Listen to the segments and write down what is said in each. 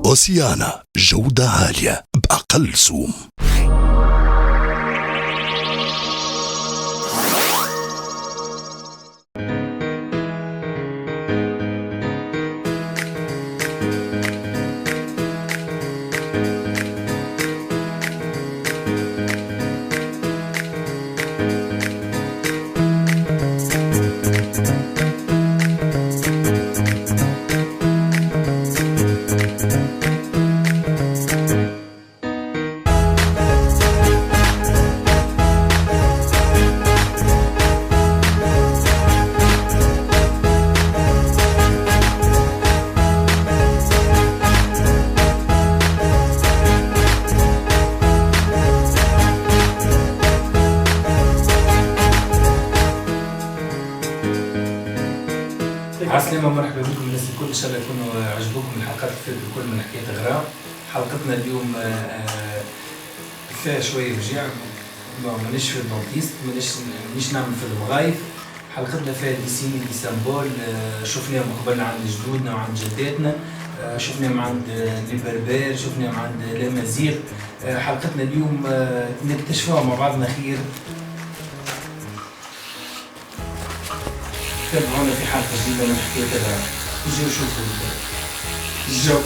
أوسيانا، جودة عالية بأقل سوم. عسلامة، مرحبا بكم الناس الكل. ان شاء الله يكونوا عجبوكم الحلقات الكل من حكاية غرام. حلقتنا اليوم فيها شوية وجع، مانيش في الدونتيست، مانيش نعمل في المغايف. حلقتنا فيها ديسيني دي سامبول، شفناهم قبل عند جدودنا وعند جداتنا، شفناهم عند البربر، شفناهم عند الامازيغ. حلقتنا اليوم نكتشفوها مع بعضنا خير. تابعونا في حلقة جديدة من حكاية غرام. نجيو نشوفوا الجو.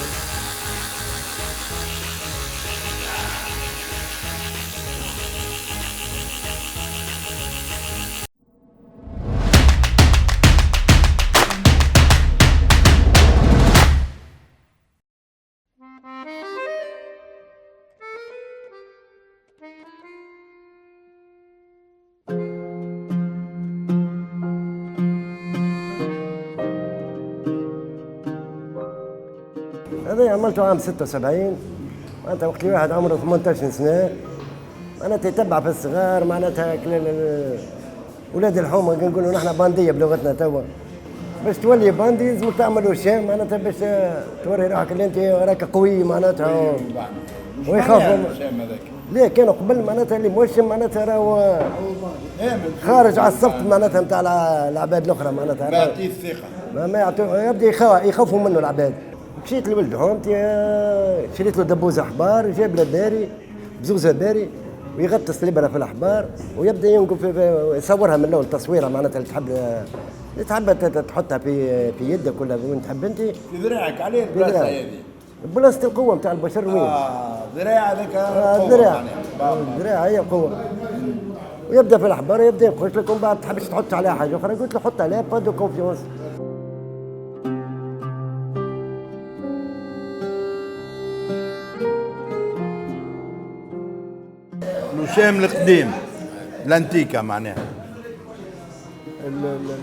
هذا عملته عام 76 معناتها وقت واحد عمره 18 سنة معناتها يتبع في الصغار معناتها ولاد الحومة نقولوا نحن باندية بلغتنا توا. باش تولي باندي لازمك تعمل وشام معناتها باش توري روحك اللي انت راك قوي معناتها ويخافوا. ليه كانوا قبل معناتها اللي موشم معناتها راهو خارج على الصف معناتها نتاع العباد الاخرى معناتها ما يعطيه الثقة، ما يعطيه، يبدا يخافوا منه العباد. مشيت لولد حومتي شريت له دبوزه احبار، جاب له باري بزوزه باري ويغطس الابره في الاحبار ويبدا ينقف يصورها من الاول تصويره معناتها اللي تحب تحطها في يدك ولا وين تحب انت في ذراعك. عليه البلاصه هذه بلاصه القوه نتاع البشر وين؟ ذراع هذاك الذراع هي القوه. ويبدا في الاحبار يبدا يخش لك ومن بعد تحبش تحط عليها حاجه اخرى قلت له حط عليها با دو كونفيونس. الوشام القديم الانتيكا معناها.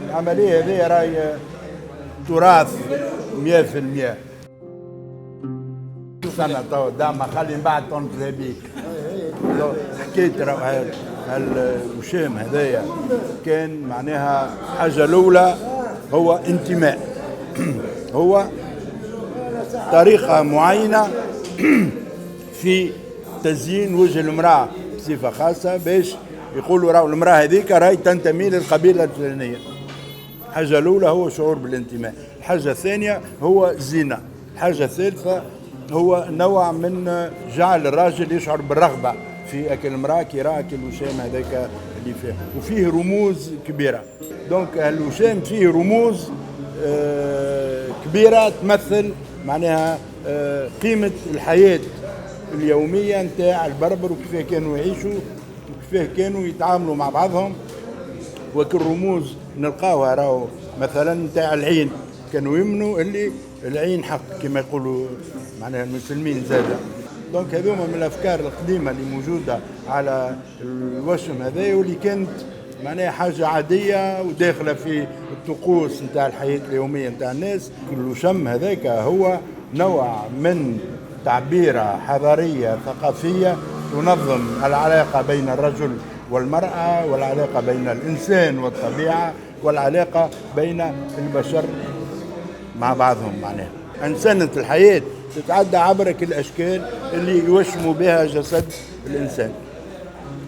العمليه هذه راهي تراث 100%. سنة تو دعم خلي من بعد تنتهي بيك. حكيت الوشام هذايا كان معناها حاجة الأولى هو انتماء، هو طريقة معينة في تزيين وجه المرأة بصفة خاصة باش يقولوا راهو المرأة هذيك راهي تنتمي للقبيلة الفلانية. الحاجة الأولى هو شعور بالانتماء، الحاجة الثانية هو الزينة، الحاجة الثالثة هو نوع من جعل الراجل يشعر بالرغبة في أكل المرأة كي يرى أكل الوشام هذاك اللي فيه، وفيه رموز كبيرة. دونك الوشام فيه رموز كبيرة تمثل معناها قيمة الحياة اليومية نتاع البربر وكيف كانوا يعيشوا وكيف كانوا يتعاملوا مع بعضهم. وكل رموز نلقاوها راهو مثلا نتاع العين، كانوا يمنوا اللي العين حق كما يقولوا معناها المسلمين زادا. دونك هذوما من الافكار القديمه اللي موجوده على الوشم هذايا واللي كانت معناها حاجه عاديه وداخله في الطقوس نتاع الحياه اليوميه نتاع الناس. الوشم هذاك هو نوع من تعبيره حضاريه ثقافيه تنظم العلاقه بين الرجل والمراه والعلاقه بين الانسان والطبيعه والعلاقه بين البشر مع بعضهم. معناها أنسنة الحياة تتعدى عبر كل الأشكال اللي يوشموا بها جسد الإنسان.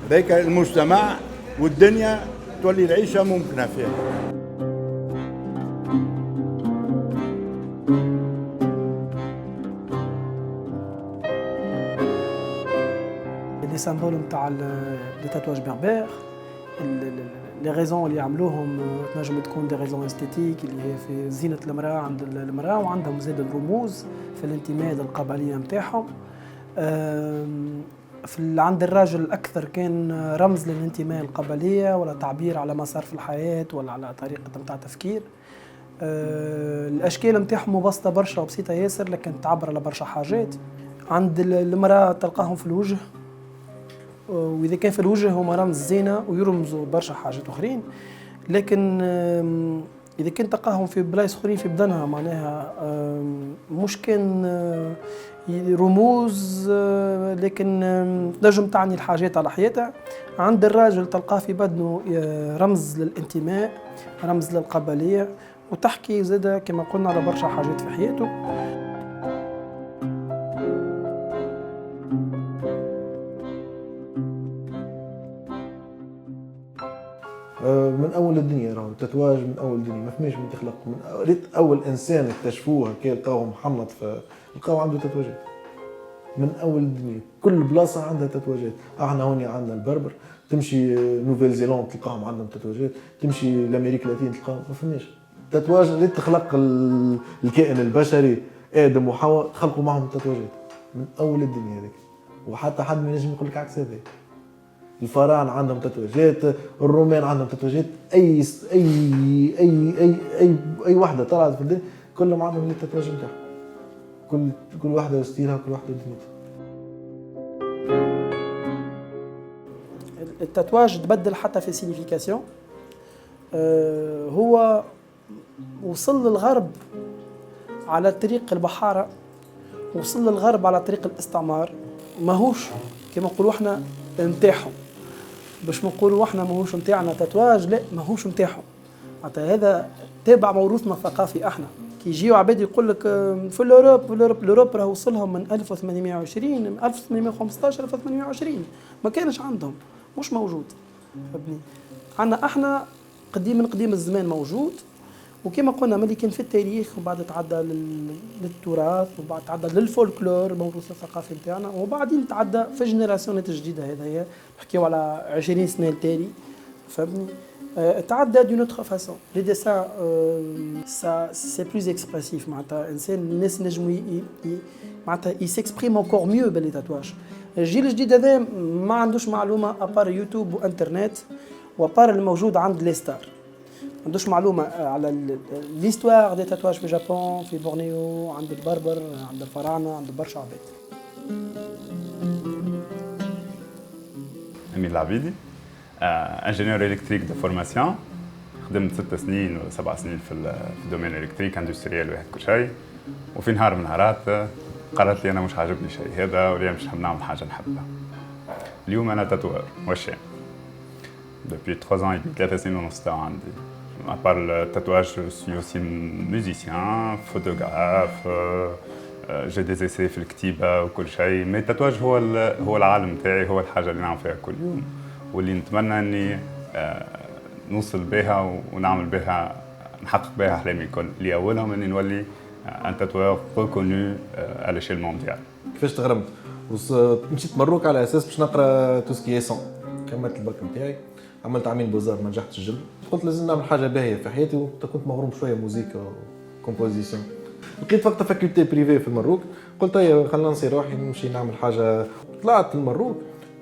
ذاك المجتمع والدنيا تولي العيشة ممكنة فيها. سامبول نتاع لي تاتواج بربر. لي ريزون اللي عملوهم تنجم تكون دي ريزون استيتيك اللي هي في زينة المرأة عند المرأة، وعندهم زاد الرموز في الانتماء القبلية نتاعهم. عند الراجل أكثر كان رمز للانتماء القبلية ولا تعبير على مسار في الحياة ولا على طريقة نتاع تفكير. الأشكال نتاعهم مبسطة برشا وبسيطة ياسر، لكن تعبر على برشا حاجات. عند المرأة تلقاهم في الوجه، وإذا كان في الوجه هما رمز زينة ويرمزوا برشا حاجات أخرين. لكن إذا كنت تلقاهم في بلايص أخرين في بدنها معناها مش كان رموز، لكن نجم تعني الحاجات على حياتها. عند الراجل تلقاه في بدنه رمز للانتماء، رمز للقبلية، وتحكي زادة كما قلنا على برشا حاجات في حياته. من اول الدنيا راهو التتواج من اول الدنيا ما فماش من تخلق. من ريت اول انسان اكتشفوه كي لقاوه محنط لقاو عنده تتواجات من اول الدنيا. كل بلاصه عندها تتواجات. احنا هوني عندنا البربر، تمشي نوفيل زيلاند تلقاهم عندهم تتواجات، تمشي لامريكا اللاتينيه تلقاهم. ما فماش تتواج. ريت تخلق الكائن البشري ادم وحواء خلقوا معهم تتواجات من اول الدنيا هذيك، وحتى حد ما ينجم يقول لك عكس هذا. الفراعنه عندهم تتواجات، الرومان عندهم تتواجات، اي اي اي اي اي, أي واحده طلعت في الدنيا كلهم عندهم التتواج نتاعهم. كل واحده وستيلها وكل واحده ودنيتها. التتواج تبدل حتى في سينيفيكاسيون. هو وصل للغرب على طريق البحاره، وصل للغرب على طريق الاستعمار. ماهوش كما نقولوا احنا نتاعهم، باش نقولوا احنا ماهوش نتاعنا تتواج، لا ماهوش نتاعهم. معناتها هذا تابع موروثنا الثقافي. احنا كي يجيو عباد يقول لك في الاوروب راه وصلهم من 1820 من 1815 1820 ما كانش عندهم، مش موجود. فهمتني؟ عندنا احنا من قديم الزمان موجود، وكما قلنا ملي كان في التاريخ وبعد تعدى للتراث وبعد تعدى للفولكلور الموروث الثقافي نتاعنا، وبعدين تعدى في الجينيراسيونات الجديده. هذا هي نحكيو على 20 سنه التالي. فهمتني؟ تعدى دون اوتر فاسون. لي ديسان سي بلوز اكسبريسيف. معناتها انسان الناس نجموا معناتها يسكسبريم انكور ميو باللي تاتواج. الجيل الجديد هذا ما عندوش معلومه ابار يوتيوب وانترنت وابار الموجود عند لي ستار. ما عندوش معلومه على ليستوار دي تاتواج في جابون، في بورنيو، عند البربر، عند الفراعنه، عند برشا عباد. أمين العبيدي، انجينيور الكتريك دو فورماسيون. خدمت 6 سنين و 7 سنين في الدومين الالكتريك اندستريال واحد كل شيء. وفي نهار من النهارات قررت لي انا مش عاجبني شيء هذا، واليوم مش نعمل حاجه نحبها. اليوم انا تاتوار وشام. Depuis 3 ans et demi, 3 سنين ونص تاع عندي. À part le tatouage, je suis aussi musicien, photographe, j'ai des essais في الكتيبة وكل شيء. Mais التاتواج هو العالم تاعي، هو الحاجة اللي نعمل فيها كل يوم، واللي نتمنى اني نوصل بها ونعمل بها، نحقق بها احلامي الكل، اللي اولهم اني نولي ان تاتوور ريكونو à l'échelle mondiale. كيفاش تغرمت؟ مشيت مروك على اساس باش نقرا تو سكي سون. كملت الباك نتاعي، عملت عامين بوزار ما نجحتش الجل. قلت لازم نعمل حاجه باهيه في حياتي، وكنت مغروم شويه موزيكا وكومبوزيسيون. لقيت وقتها فاكولتي بريفي في المروك، قلت هيا خلينا نصير روحي نمشي نعمل حاجه. طلعت المروك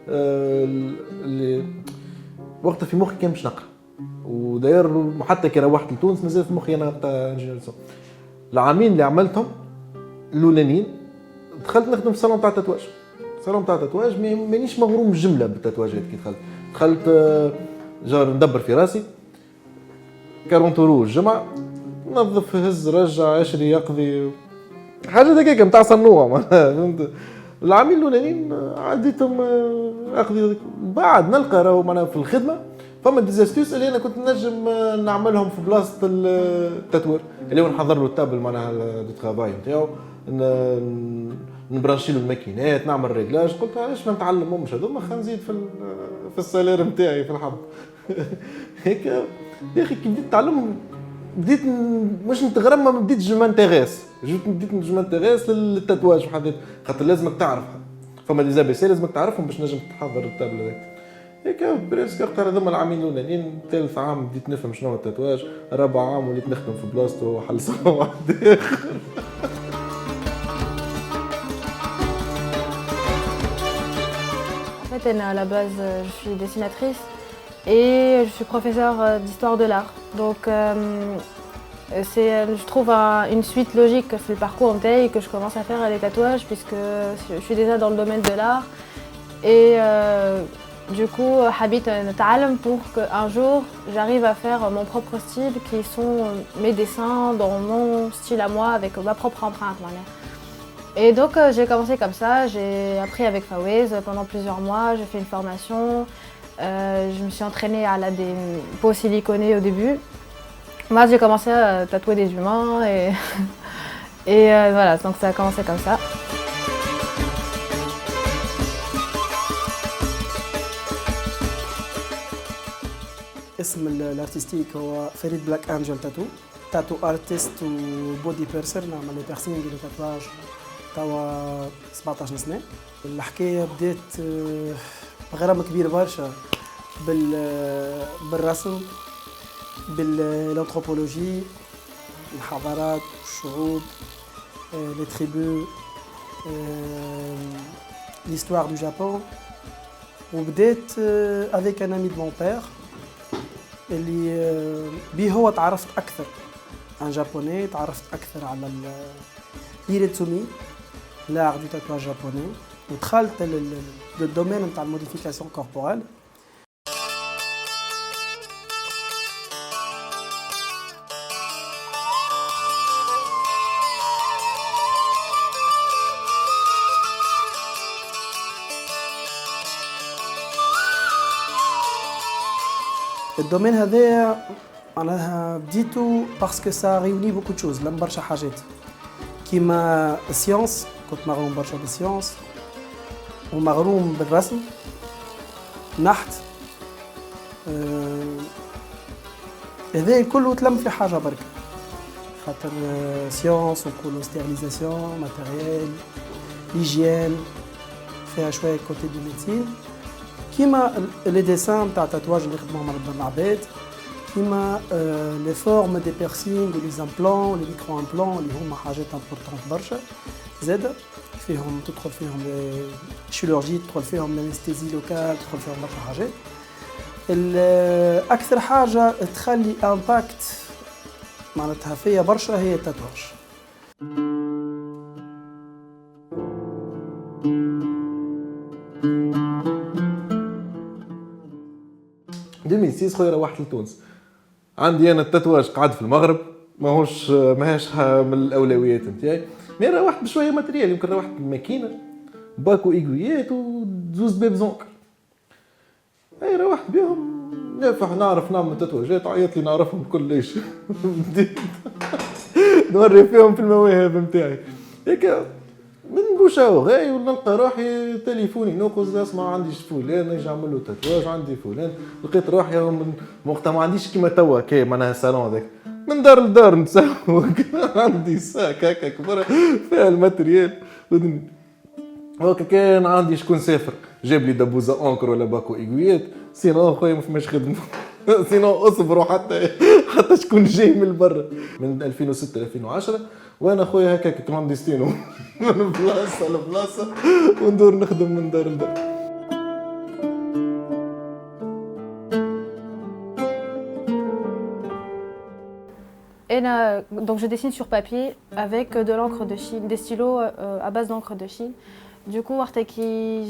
اللي وقتها في مخي كان باش نقرا، وداير حتى كي روحت لتونس مازال في مخي انا نبدا انجينير سون. العامين اللي عملتهم الاولانيين دخلت نخدم في صالون تاع التاتواج. صالون تاع التاتواج مانيش مغروم جمله بالتاتواجات. كي دخلت جار ندبر في راسي 40 يورو الجمعه، نظف هز رجع عشري يقضي حاجه هكاك نتاع صنوع معناها. فهمت؟ العامين الاولانيين عديتهم اقضي. بعد نلقى راهو معناها في الخدمه فما ديزاستوس اللي انا كنت نجم نعملهم في بلاصه التطوير، اللي هو نحضر له التابل معناها دو ترافاي نتاعو، نبرانشي له الماكينات، نعمل ريغلاج. قلت علاش ما نتعلمهمش هذوما، خلينا نزيد في السالير نتاعي في الحظ. هيك يا اخي كي بديت نتعلم بديت مش نتغرم، ما بديت جو مانتيغيس للتاتواج بحد ذاته، خاطر لازمك تعرفها. فما دي زي سي لازمك تعرفهم باش نجم تحضر الطابله هذيك. هيك بريسك اختار هذوما العامين الاولانيين. ثالث عام بديت نفهم شنو هو التاتواج، رابع عام وليت نخدم في بلاصتو وحل صوم واحد اخر. En fait, à la base, je suis dessinatrice et je suis professeure d'histoire de l'art. Donc, je trouve une suite logique que c'est le parcours en taille que je commence à faire les tatouages puisque je suis déjà dans le domaine de l'art. Et du coup, habite نتعلم pour qu'un jour, j'arrive à faire mon propre style qui sont mes dessins dans mon style à moi avec ma propre empreinte. Et donc j'ai commencé comme ça, j'ai appris avec Fawez pendant plusieurs mois, j'ai fait une formation, je me suis entraînée à des peaux siliconées au début. Moi j'ai commencé à tatouer des humains et voilà, donc ça a commencé comme ça. اسم الارتستيك هو فريد بلاك انجل تاتو ارتست وبودي بيرسر، نعمل لي بيرسينغ ديال التاتواج توا 17 سنه. الحكايه بدات بغرام كبير برشا بالرسم، بالانثروبولوجي، الحضارات والشعوب، لي تريبو، l'histoire du Japon. وبدات avec un ami de mon père اللي بيه هو تعرفت اكثر عن جابوني، تعرفت اكثر على l'Iretsumi، l'art du tatouage japonais، ودخلت للدومين نتاع الموديفيكاسيون كوربورال. الدومين هذايا معناها بديتو باسكو سا ريوني بوكو تشوز، لم برشا حاجات كيما السيونس، كنت مغروم برشا بالسيونس ومغروم بالرسم، نحت، هذايا كله تلم في حاجه برك، خاطر سيونس ونقولو ستيريليزاسيون، ماتيريال، هيجيان، فيها شويه كوتي دو ميديسين، كيما لي ديسان تاع التاتواج اللي خدموهم على العباد، كيما لي فورم دي بيرسينغ ولي زامبلون ولي ميكرو امبلون اللي هما حاجات امبورطونت برشا زاده فيهم، تدخل فيهم الشيرورجي، تدخل فيهم الانستيزي لوكال، تدخل فيهم برشا حاجات. اكثر حاجه تخلي امباكت معناتها فيا برشا هي التاتواج. 2006 خويا روحت لتونس. عندي انا التاتواج قاعد في المغرب، ماهاش من الاولويات نتاعي، مي روحت بشويه ماتريال، يمكن روحت بماكينه باكو ايغويات وزوز بيب زونكر. اي روحت بهم نافح، نعرف نعمل تاتواجات، عيط لي نعرفهم كلش نوري فيهم في المواهب نتاعي هيك من بوشاو غاي، ونلقى روحي تليفوني نوقز، اسمع عندي فلان نجي نعمل له تاتواج، عندي فلان، لقيت روحي من وقتها ما عنديش كيما توا كي معناها صالون هذاك، من دار لدار نسوق عندي ساك هكا كبر فيها الماتريال هكا. كان عندي شكون سافر جاب لي دبوزه اونكر ولا باكو ايغويات، سينو خويا ما فماش خدمه سينو اصبروا حتى شكون جاي من برا. من 2006 ل 2010 وانا خويا هكاك كلانديستينو من بلاصه لبلاصه وندور نخدم من دار لدار. Donc je dessine sur papier avec de l'encre de Chine, des stylos à base d'encre de Chine. Du coup,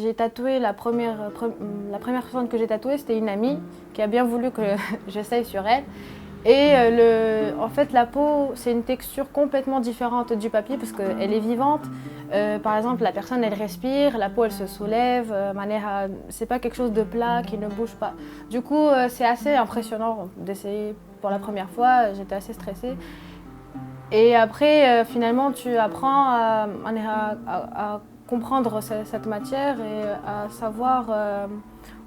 j'ai tatoué la première personne que j'ai tatouée, c'était une amie qui a bien voulu que j'essaye sur elle. Et en fait, la peau, c'est une texture complètement différente du papier parce qu'elle est vivante. Par exemple, la personne, elle respire, la peau, elle se soulève. C'est pas quelque chose de plat qui ne bouge pas. Du coup, c'est assez impressionnant d'essayer pour la première fois. J'étais assez stressée. Et après, finalement, tu apprends à comprendre cette matière et à savoir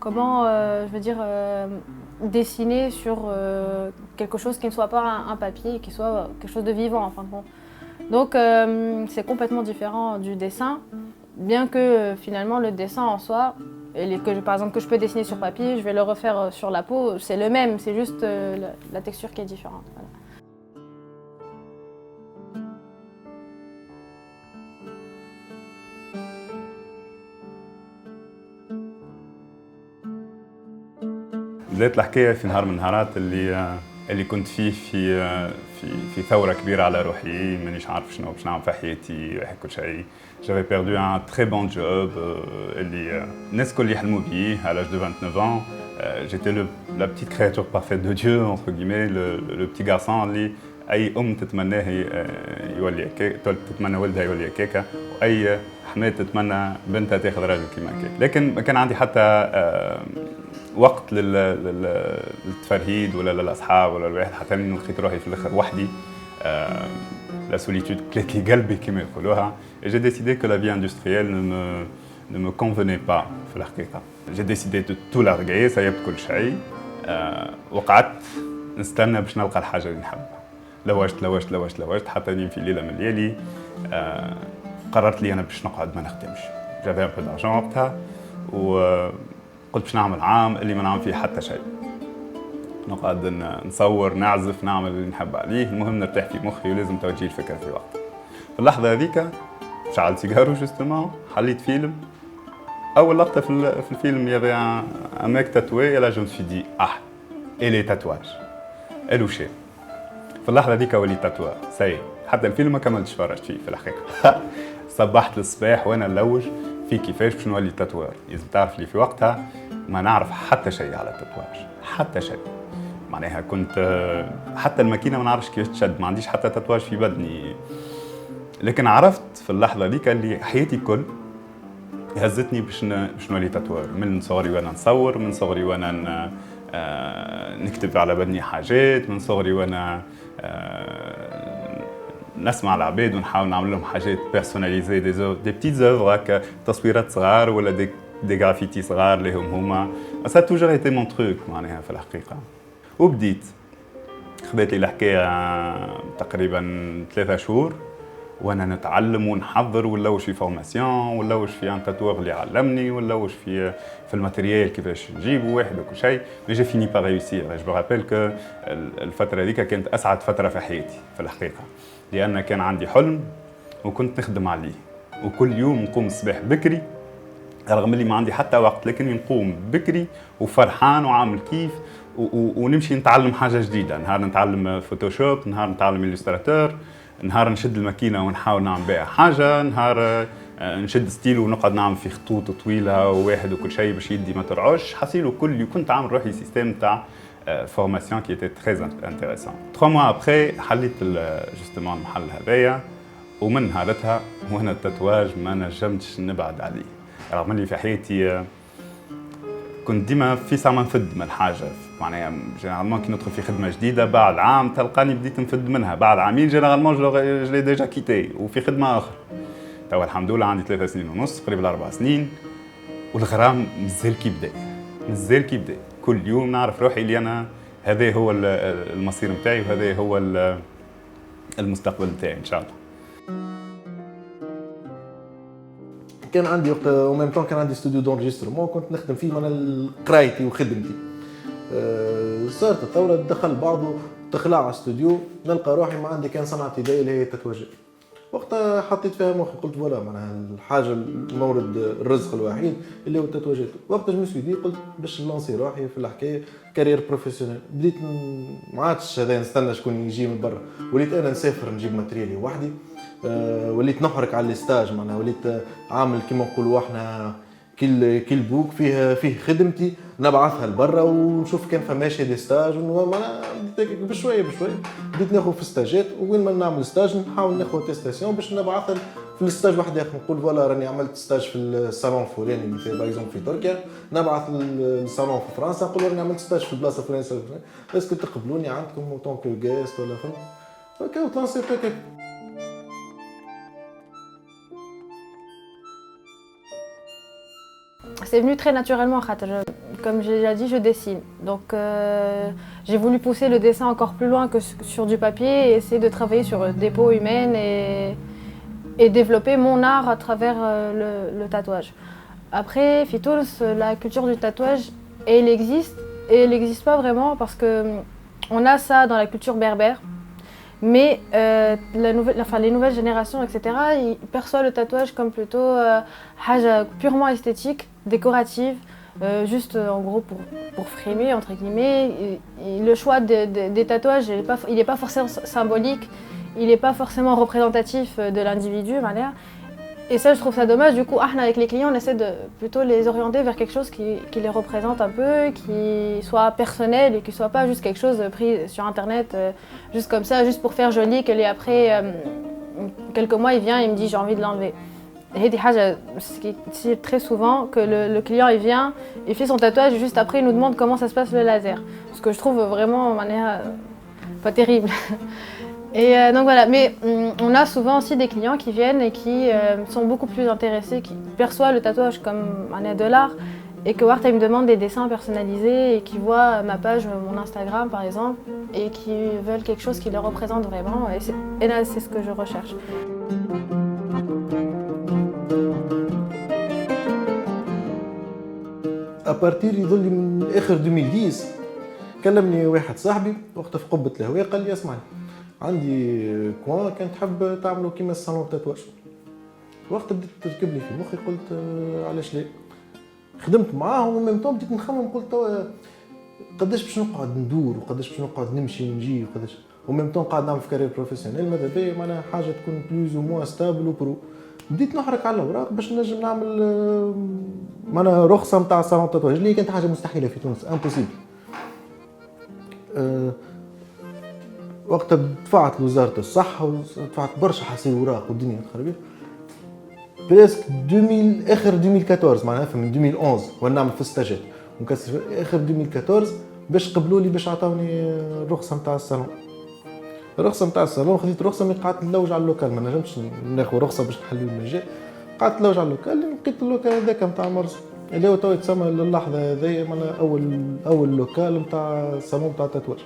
comment, je veux dire, dessiner sur quelque chose qui ne soit pas un papier, qui soit quelque chose de vivant en fin de compte. Donc c'est complètement différent du dessin. bien que finalement le dessin en soi, par exemple que je peux dessiner sur papier, je vais le refaire sur la peau, c'est le même, c'est juste la texture qui est différente. Voilà. بدأت الحكايه في نهار من النهارات اللي كنت فيه في ثوره كبيره على روحي، مانيش عارف شنو باش نعمل في حياتي كل شيء. J'avais perdu un très bon job اللي الناس الكل يحلموا بيه à l'âge de 29 ans. J'étais la petite créature parfaite de Dieu entre guillemets, le petit garçon اللي اي تتمناه يولي هكاك، تتمنى ولدها يولي هكاك، واي حماه تتمنى بنتها تاخذ راجل كيما هكاك. لكن ما كان عندي حتى وقت للتفرهيد ولا للاصحاب ولا الواحد، حتى انه لقيت روحي في الاخر وحدي. La solitude كلات لي قلبي كما يقولوها. Et j'ai décidé que la vie industrielle ne me convenait pas في الحقيقة. J'ai décidé de tout larguer، سيبت كل شيء. وقعدت نستنى باش نلقى الحاجة اللي نحبها. لوجت حتى في ليلة من الليالي قررت لي أنا باش نقعد ما نخدمش. J'avais un peu d'argent وقتها وقلت باش نعمل عام اللي ما نعمل فيه حتى شيء. نقعد نصور نعزف نعمل اللي نحب عليه، المهم نرتاح في مخي ولازم توجيه الفكرة في وقت. في اللحظة هذيك شعلت سيجارو جوستومون، حليت فيلم. أول لقطة في الفيلم يافي un mec tatoué et là je me suis dit et les tatouages et le chien. في اللحظة هذيك وليت تاتوار سي. حتى الفيلم ما كملتش فرجت فيه في الحقيقة. صبحت الصباح وأنا نلوج في كيفاش باش نولي تاتوار. لازم تعرف لي في وقتها ما نعرف حتى شيء على التاتواج، حتى شيء. معناها كنت حتى الماكينه ما نعرفش كيفاش تشد، ما عنديش حتى تاتواج في بدني. لكن عرفت في اللحظه ذيك اللي حياتي كل هزتني باش نولي تاتوار. من صغري وانا نصور، من صغري وانا نكتب على بدني حاجات، من صغري وانا نسمع العباد ونحاول نعمل لهم حاجات بيرسوناليزي، دي بتيت اوفر هكا، تصويرات صغار ولا دي غرافيتي صغار اللي هما. سا توجور ايتي مون تروك معناها في الحقيقه. وبديت خذيت لي الحكايه تقريبا 3 شهور وانا نتعلم ونحضر ونلوج في فورماسيون ونلوج في ان تاتوور اللي علمني ونلوج في الماتيريال كيفاش نجيبه واحد وكل شيء. مي جي فيني با ريوسير. جو رابيل كو الفتره هذيك كانت اسعد فتره في حياتي في الحقيقه، لان كان عندي حلم وكنت نخدم عليه، وكل يوم نقوم الصباح بكري رغم اللي ما عندي حتى وقت، لكن نقوم بكري وفرحان وعامل كيف ونمشي نتعلم حاجه جديده. نهار نتعلم فوتوشوب، نهار نتعلم إليستراتور، نهار نشد الماكينه ونحاول نعمل بها حاجه، نهار نشد ستيل ونقعد نعمل في خطوط طويله وواحد وكل شيء باش يدي ما ترعش. حصيلو كل كنت عامل روحي سيستم تاع فورماسيون كي ايتي تري انتريسون. 3 mois ابري حليت جوستومون المحل هذايا، ومن نهارتها وانا التاتواج ما نجمتش نبعد عليه. رغم اللي في حياتي كنت ديما في ساعه ما نفد من حاجه، معناها جينيرالمون كي ندخل في خدمه جديده بعد عام تلقاني بديت نفد منها، بعد عامين جينيرالمون جو لي ديجا كيتي وفي خدمه اخرى. توا الحمد لله عندي 3 سنين ونص قريب 4 سنين، والغرام مازال كي بدا. كل يوم نعرف روحي اللي انا هذا هو المصير نتاعي وهذا هو المستقبل نتاعي ان شاء الله. كان عندي وقت وميم طون كان عندي استوديو دونجسترمون كنت نخدم فيه من قرايتي وخدمتي. صارت الثوره دخل بعضه تخلع على استوديو نلقى روحي ما عندي كان صنعه يدي اللي هي التاتواجات. وقتها حطيت فيها مخي قلت فوالا معناها الحاجه المورد الرزق الوحيد اللي هو التاتواجات. وقتها جو مسوي دي قلت باش نلانسي روحي في الحكايه كارير بروفيسيونيل. بديت ما عادش هذا نستنى شكون يجي من برا، وليت انا نسافر نجيب ماتريالي وحدي. وليت نحرك على الستاج معناها وليت عامل كيما نقولوا احنا كل بوك فيه خدمتي نبعثها لبرا ونشوف كان فماشي دي ستاج معناها بشويه بديت ناخذ في ستاجات، وين ما نعمل ستاج نحاول ناخذ تيستاسيون باش نبعثها في الستاج واحد اخر. نقول فوالا راني عملت ستاج في الصالون الفلاني مثلا باغ في تركيا، نبعث للصالون في فرنسا نقول راني عملت ستاج في البلاصه الفلانيه اسكو تقبلوني عندكم اون كو جيست ولا فهمت هكا وتلانسي هكا. C'est venu très naturellement, comme j'ai déjà dit, je dessine. Donc j'ai voulu pousser le dessin encore plus loin que sur du papier et essayer de travailler sur des peaux humaines et développer mon art à travers le tatouage. Après, Fitous, la culture du tatouage, elle existe et elle n'existe pas vraiment parce que on a ça dans la culture berbère, mais les nouvelles générations, etc., ils perçoivent le tatouage comme plutôt purement esthétique, décorative, juste en gros pour frimer, entre guillemets. Et le choix des tatouages, il n'est pas forcément symbolique, il n'est pas forcément représentatif de l'individu, manière. Et ça, je trouve ça dommage. Du coup, avec les clients, on essaie de plutôt les orienter vers quelque chose qui les représente un peu, qui soit personnel et qui soit pas juste quelque chose pris sur Internet, juste comme ça, juste pour faire joli, qu'elle est après, quelques mois, il vient et il me dit j'ai envie de l'enlever. Et c'est très souvent que le client, il vient, il fait son tatouage et juste après, il nous demande comment ça se passe le laser. Ce que je trouve vraiment de manière pas terrible. Et donc voilà, mais on a souvent aussi des clients qui viennent et qui sont beaucoup plus intéressés, qui perçoivent le tatouage comme un aide de l'art et que Warta me demande des dessins personnalisés et qui voient ma page, mon Instagram par exemple, et qui veulent quelque chose qui les représente vraiment. Et là, c'est ce que je recherche. ابارتير يظل من اخر 2010 كلمني واحد صاحبي وقت في قبة الهواء قال لي اسمعني عندي كوان كان تحب تعملوا كيما الصالون تاتواج. وقت بديت تركب لي في مخي قلت علاش لا. خدمت معاهم وميم طون بديت نخمم قلت قداش باش نقعد ندور وقداش باش نقعد نمشي ونجي وقداش وميم طون قاعد نعمل في كارير بروفيسيونيل ماذا بيا معناها حاجه تكون بلوز او موا ستابل وبرو. بديت نحرك على الاوراق باش نجم نعمل معناها رخصه نتاع صالون تاتواج اللي كانت حاجه مستحيله في تونس امبوسيبل. وقتها دفعت لوزاره الصحه ودفعت برشا حصيل اوراق والدنيا تخربت. بريسك 2000 اخر 2014 معناها من 2011 وانا نعمل في ستاجات مكسر اخر 2014 باش قبلوا لي باش عطاوني الرخصه نتاع الصالون. الرخصه نتاع الصالون خديت رخصه مي قعدت نلوج على اللوكال ما نجمتش ناخذ رخصه باش نحل المجال. قعدت نلوج على اللوكال لقيت اللوكال هذاك نتاع مرسى اللي هو تو يتسمى للحظه هذيا معناها اول لوكال نتاع الصالون نتاع التاتواج.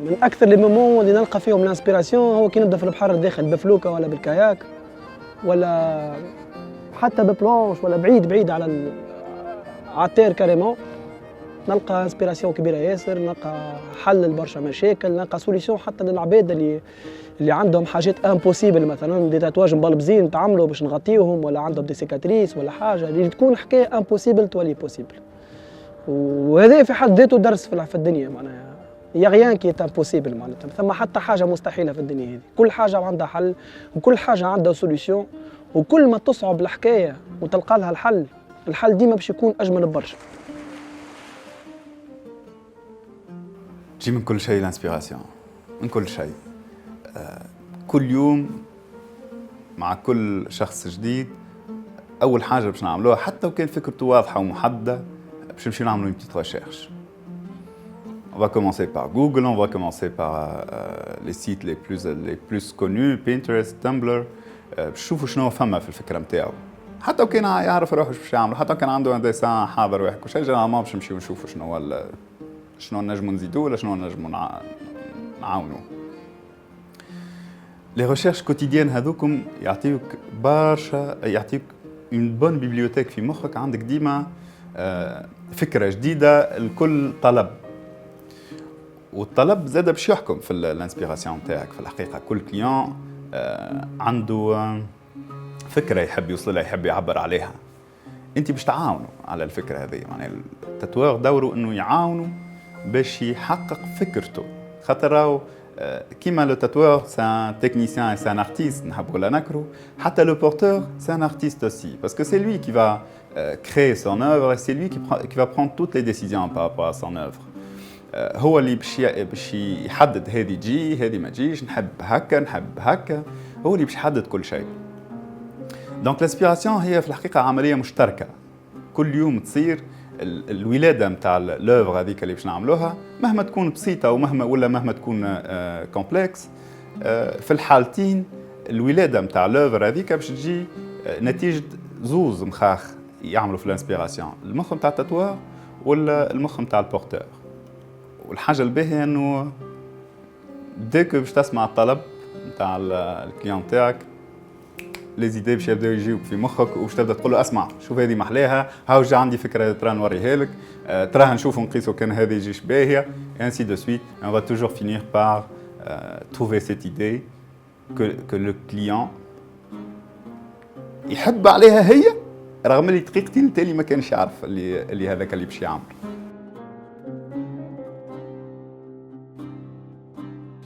من اكثر لي مومون اللي نلقى فيهم الانسبيراسيون هو كي نبدا في البحر داخل بفلوكه ولا بالكاياك ولا حتى ببلانش ولا بعيد على التير كاريمون. نلقى انسبيراسيون كبيره ياسر، نلقى حل لبرشا مشاكل، نلقى سوليسيون حتى للعباد اللي عندهم حاجات امبوسيبل مثلا دي تاتواج مبلبزين نتعاملوا باش نغطيوهم ولا عندهم دي سيكاتريس ولا حاجه اللي تكون حكايه امبوسيبل تولي بوسيبل. وهذا في حد ذاته درس في الدنيا معناها يا غيان كي امبوسيبل معناتها ثم حتى حاجه مستحيله في الدنيا هذه. كل حاجه عندها حل وكل حاجه عندها سوليسيون وكل ما تصعب الحكايه وتلقى لها الحل ديما باش يكون اجمل برشا. تجي من كل شيء الانسبيراسيون، من كل شيء. كل يوم مع كل شخص جديد اول حاجه باش نعملوها حتى وكان فكرته واضحه ومحدده باش نمشيو نعملوا une petite recherche. On va commencer par Google, on va commencer par les sites les plus connus, Pinterest, Tumblr. بشوفوا شنو فما في الفكره نتاعو. حتى وكان يعرف روحه باش يعمل، حتى كان عنده ان ديسان حاضر واحد كل شيء جينيرالمون باش نمشيو نشوفوا شنو نجموا نزيدوه ولا شنو نجموا نعاونوا. لي ريشيرش كوتيديان هذوكم يعطيوك برشا، يعطيك اون بون بيبليوتيك في مخك، عندك ديما فكره جديده لكل طلب. والطلب زاد باش يحكم في الانسبيراسيون تاعك. في الحقيقه كل كليون عنده فكره يحب يوصل لها، يحب يعبر عليها. انت باش تعاونوا على الفكره هذه، معناها التاتوار دوره انه يعاونوا باش يحقق فكرته. خاطر راهو كيما لو تاتوار سي ان تكنيسيان سي ان ارتيست نحب ولا نكرو، حتى لو بورتور سي ان ارتيست اوسي باسكو سي لوي كي فا créer son œuvre et c'est lui qui va prendre toutes les décisions par rapport à son œuvre. هو اللي باش يحدد هذه تجي هذه ما تجيش، نحب هكا، هو اللي باش يحدد كل شيء. دونك الانسبيراسيون هي في الحقيقه عمليه مشتركه كل يوم تصير. الولاده نتاع لوفر هذيك اللي باش نعملوها مهما تكون بسيطه ومهما تكون كومبلكس، في الحالتين الولاده نتاع لوفر هذيك باش تجي نتيجه زوز مخاخ يعملوا في الانسبيراسيون، المخ نتاع التاتوار ولا المخ نتاع البورتور. والحاجه الباهيه انه ديك باش تسمع الطلب نتاع الكليون تاعك، لي زيدي باش يبداو يجيوك في مخك وباش تبدا تقول له اسمع شوف هذه محلاها، هاو جا عندي فكره ترى نوريها لك، تراها نشوفوا نقيسوا كان هذه يجيش باهيه et ainsi de suite. Et on va toujours finir par trouver cette idée que le client يحب عليها هي، رغم اللي دقيقتين التالي ما كانش يعرف اللي هذاك اللي باش يعمل.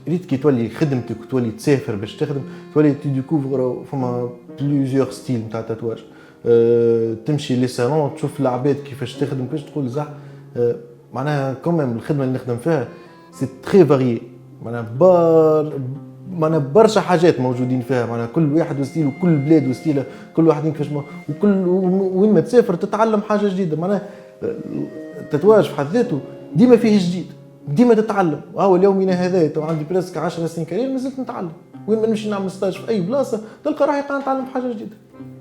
ريت كي تولي خدمتك وتولي تسافر باش تخدم، تولي تديكوفر فما بليزيور ستيل نتاع التاتواج. تمشي لي سالون تشوف العباد كيفاش تخدم، كيفاش تقول صح. معناها كوميم الخدمه اللي نخدم فيها سي تري فاريي، معناها برشا حاجات موجودين فيها، معناها كل واحد وستيل وكل بلاد وستيله، كل واحد كيفاش وكل وين ما تسافر تتعلم حاجه جديده. معناها التاتواج في حد ذاته ديما فيه جديد، ديما تتعلم. اليومنا هذا تو عندي بريسك 10 سنين كارير مازلت نتعلم، وين ما نمشي نعمل ستاج في اي بلاصه تلقى روحي قاعد نتعلم حاجه جديده.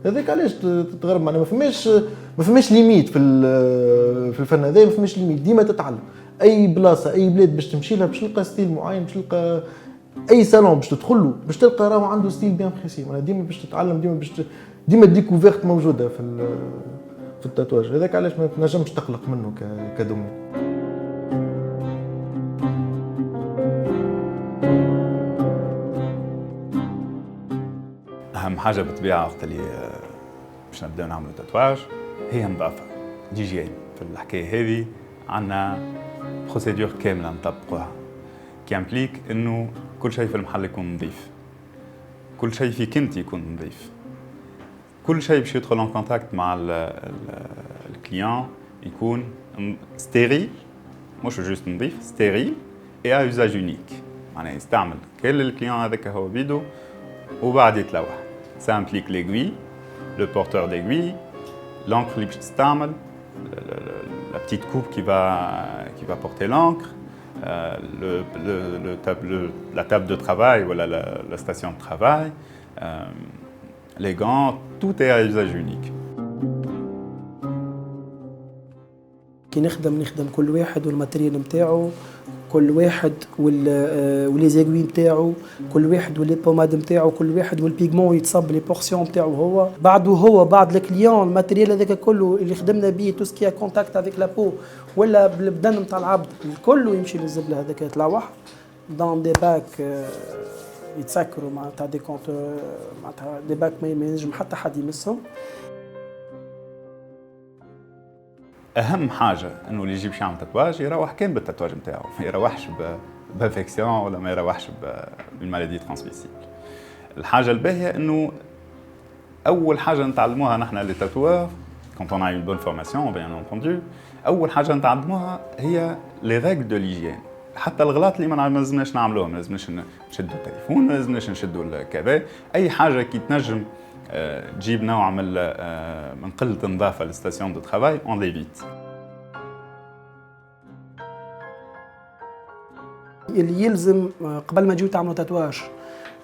هذاك علاش تتغرب، معناها ما فماش ليميت في الفن هذا، ما فماش ليميت، ديما تتعلم. اي بلاصه اي بلاد باش تمشي لها باش تلقى ستيل معين، باش تلقى اي صالون باش تدخل له باش تلقى راهو عنده ستيل بيان بريسي. معناها ديما باش تتعلم، ديما الديكوفيرت موجوده في التاتواج. هذاك علاش ما تنجمش تقلق منه كدومين. أهم حاجة بالطبيعة وقت اللي باش نبداو نعملوا تاتواج هي نظافة، ديجيين. في الحكاية هذه عندنا بروسيدور كاملة نطبقوها كي امبليك إنه كل شيء في المحل يكون نظيف، كل شيء فيك أنت يكون نظيف، كل شيء باش يدخل ان كونتاكت مع الكليون يكون ستيريل، مش جوست نظيف، ستيريل اي ا يوزاج يونيك. معناها يستعمل كل الكليون هذاك هو بيدو وبعد يتلوح. Ça implique l'aiguille, le porteur d'aiguille, l'encre اللي باش تستعمل، la petite coupe qui va porter l'encre, la table de travail ou la station de travail, les gants, tout est à usage unique. كي نخدم كل واحد والماتريال نتاعو، كل واحد ولي زاغوي نتاعو، كل واحد ولي بوماد نتاعو، كل واحد والبيغمون يتصب لي بورسيون نتاعو هو. بعد الكليون الماتريال هذاك كله اللي خدمنا به تو سكي كونتاكت افيك لا بو ولا بالبدن نتاع العبد كله يمشي للزبله هذاك يتلوح دون دي باك يتسكروا معناتها دي كونت، معناتها دي باك ما ينجم حتى حد يمسهم. اهم حاجه انه اللي يجيب يعمل تاتواج يروح كان بالتاتواج نتاعو، ما يروحش بانفكسيون ولا ما يروحش بالمالادي ترانسميسيبل. الحاجه الباهيه انه اول حاجه نتعلموها نحن لي تاتوار كونت اون ا اون بون فورماسيون بيان انتوندو، اول حاجه نتعلموها هي لي ريغل دو ليجين. حتى الغلط اللي ما لازمناش نعملوهم، ما لازمناش نشدوا التليفون، ما لازمناش نشدوا الكذا، اي حاجه كي تنجم تجيب نوع من قلة النظافة للستاسيون دو ترافاي اون ليفيت. اللي يلزم قبل ما تجيو تعملوا تاتواج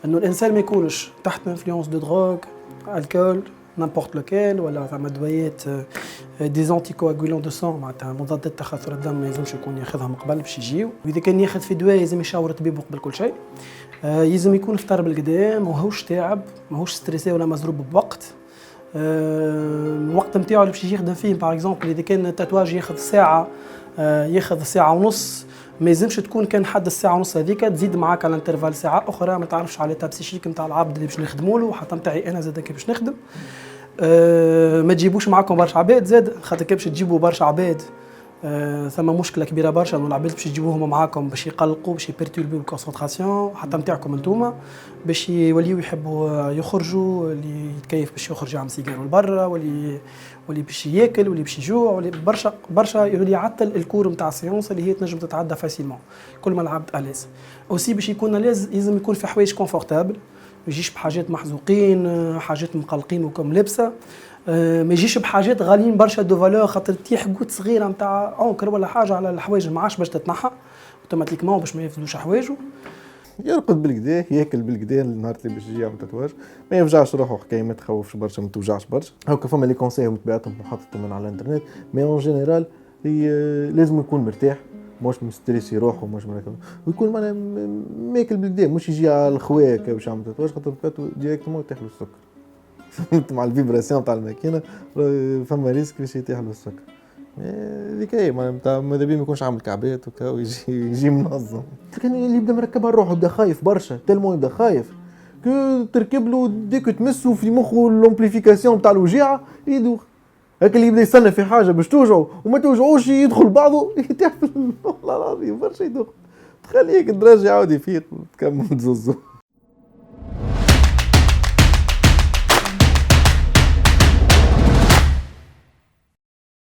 انه الانسان ما يكونش تحت انفلونس دو دروغ، الكول، نامبورت لوكيل، ولا زعما دويات دي زونتي كواغولون دو سون، معناتها مضادات تخثر الدم ما يلزمش يكون ياخذها من قبل باش يجيو. واذا كان ياخذ في دواء لازم يشاور طبيبه قبل كل شيء. يلزم يكون فطر بالقدام، ماهوش تاعب، ماهوش ستريسي ولا مزروب بوقت. الوقت نتاعو اللي باش يخدم فيه باغ اكزومبل اذا كان التاتواج ياخذ ساعه، ياخذ ساعه ونص، ما يلزمش تكون كان حد الساعه ونص هذيك تزيد معاك على الانترفال ساعه اخرى، ما تعرفش على التاب بسيشيك نتاع العبد اللي باش نخدموا له، حتى نتاعي انا زاد كي باش نخدم. ما تجيبوش معاكم برشا عباد زاد، خاطر كي باش تجيبوا برشا عباد ثم مشكله كبيره برشا، انه العباد باش تجيبوهم معاكم باش يقلقوا، باش يبرتوربيو الكونسونطراسيون حتى نتاعكم انتوما، باش يوليو يحبوا يخرجوا، اللي يتكيف باش يخرج يعمل سيجاره لبرا، واللي باش ياكل، واللي باش يجوع، واللي برشا يولي يعطل الكور نتاع السيونس اللي هي تنجم تتعدى فاسيلمون. كل ما العبد الاز اوسي باش يكون لازم يكون في حوايج كونفورتابل، ما يجيش بحاجات محزوقين، حاجات مقلقين وكم لبسه، ما يجيش بحاجات غاليين برشا دو فالور، خاطر تيح قوت صغيره نتاع اونكر ولا حاجه على الحوايج ما عادش باش تتنحى اوتوماتيكمون باش ما يفسدوش حوايجه. يرقد بالكدا، ياكل بالكدا النهار اللي باش يجي يعمل تاتواج، ما يوجعش روحه، حكايه ما تخوفش برشا، ما توجعش برشا. هاكا فما لي كونساي متبعتهم وحطتهم من على الانترنت، مي اون جينيرال لازم يكون مرتاح، مش مستريسي روحه، مش مركب، ويكون معناها ماكل بالكدا، مش يجي على الخواك باش يعمل تاتواج، خاطر باتو ديريكتومون يطيح له السكر. مع الفيبراسيون تاع الماكينه فما ريسك باش يطيح له السكر. هذيك هي معناتها ماذا بيا ما يكونش عامل كعبات وكا ويجي منظم. كان اللي يبدا مركبها روحه يبدا خايف برشا، تالمون يبدا خايف كو تركب له ديك تمسو في مخه لومبليفيكاسيون تاع الوجيعه يدوخ. هاك اللي يبدا يستنى في حاجه باش توجعه وما توجعوش يدخل بعضه يتحفل. والله العظيم برشا يدوخ. تخليك الدراجة يعاود يفيق وتكمل تزوزو.